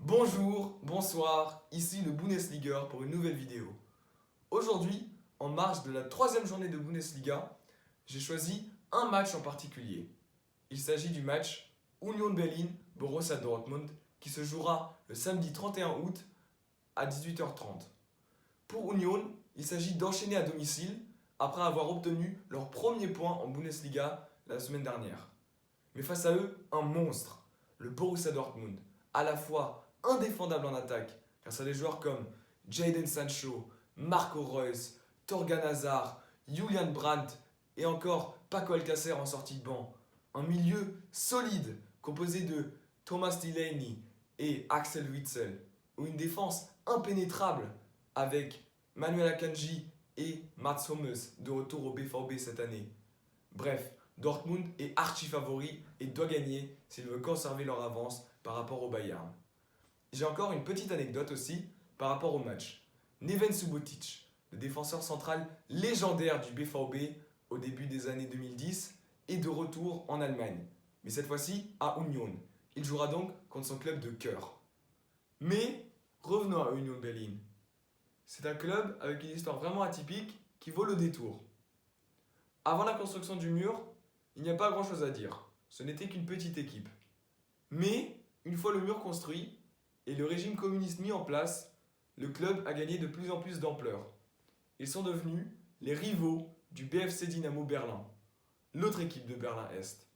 Bonjour, bonsoir, ici le Bundesliga pour une nouvelle vidéo. Aujourd'hui, en marge de la troisième journée de Bundesliga, j'ai choisi un match en particulier. Il s'agit du match Union Berlin-Borussia Dortmund qui se jouera le samedi 31 août à 18h30. Pour Union, il s'agit d'enchaîner à domicile après avoir obtenu leur premier point en Bundesliga la semaine dernière. Mais face à eux, un monstre, le Borussia Dortmund, à la fois indéfendable en attaque, grâce à des joueurs comme Jadon Sancho, Marco Reus, Torgan Hazard, Julian Brandt et encore Paco Alcacer en sortie de banc. Un milieu solide composé de Thomas Delaney et Axel Witsel, ou une défense impénétrable avec Manuel Akanji et Mats Hummels de retour au BVB cette année. Bref, Dortmund est archi favori et doit gagner s'ils veulent conserver leur avance par rapport au Bayern. J'ai encore une petite anecdote aussi par rapport au match. Neven Subotic, le défenseur central légendaire du BVB au début des années 2010, est de retour en Allemagne, mais cette fois-ci à Union. Il jouera donc contre son club de cœur. Mais revenons à Union Berlin. C'est un club avec une histoire vraiment atypique qui vaut le détour. Avant la construction du mur, il n'y a pas grand-chose à dire. Ce n'était qu'une petite équipe. Mais, une fois le mur construit et le régime communiste mis en place, le club a gagné de plus en plus d'ampleur. Ils sont devenus les rivaux du BFC Dynamo Berlin, l'autre équipe de Berlin-Est.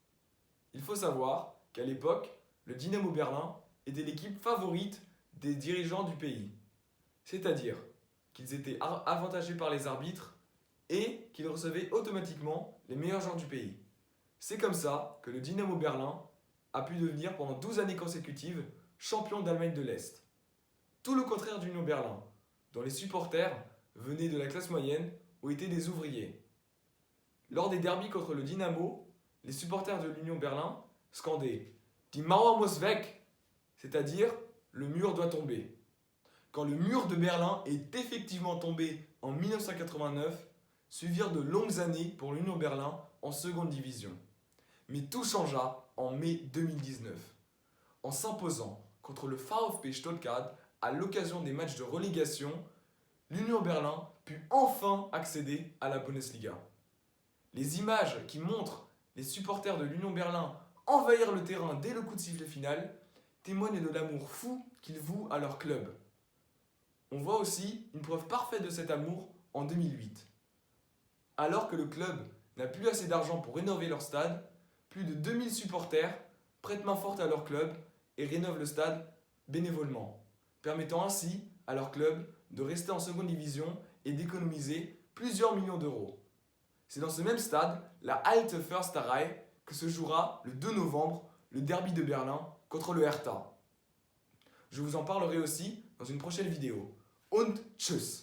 Il faut savoir qu'à l'époque, le Dynamo Berlin était l'équipe favorite des dirigeants du pays. C'est-à-dire qu'ils étaient avantagés par les arbitres et qu'ils recevaient automatiquement les meilleurs joueurs du pays. C'est comme ça que le Dynamo Berlin a pu devenir pendant 12 années consécutives champion d'Allemagne de l'Est. Tout le contraire d'Union Berlin, dont les supporters venaient de la classe moyenne ou étaient des ouvriers. Lors des derbys contre le Dynamo, les supporters de l'Union Berlin scandaient Die Mauer muss weg, c'est-à-dire le mur doit tomber. Quand le mur de Berlin est effectivement tombé en 1989, suivirent de longues années pour l'Union Berlin en seconde division. Mais tout changea en mai 2019. En s'imposant contre le VfB Stuttgart à l'occasion des matchs de relégation, l'Union Berlin put enfin accéder à la Bundesliga. Les images qui montrent les supporters de l'Union Berlin envahir le terrain dès le coup de sifflet final témoignent de l'amour fou qu'ils vouent à leur club. On voit aussi une preuve parfaite de cet amour en 2008. Alors que le club n'a plus assez d'argent pour rénover leur stade, plus de 2000 supporters prêtent main forte à leur club et rénovent le stade bénévolement, permettant ainsi à leur club de rester en seconde division et d'économiser plusieurs millions d'euros. C'est dans ce même stade, la Alte Försterei, que se jouera le 2 novembre le derby de Berlin contre le Hertha. Je vous en parlerai aussi dans une prochaine vidéo. Und tschüss!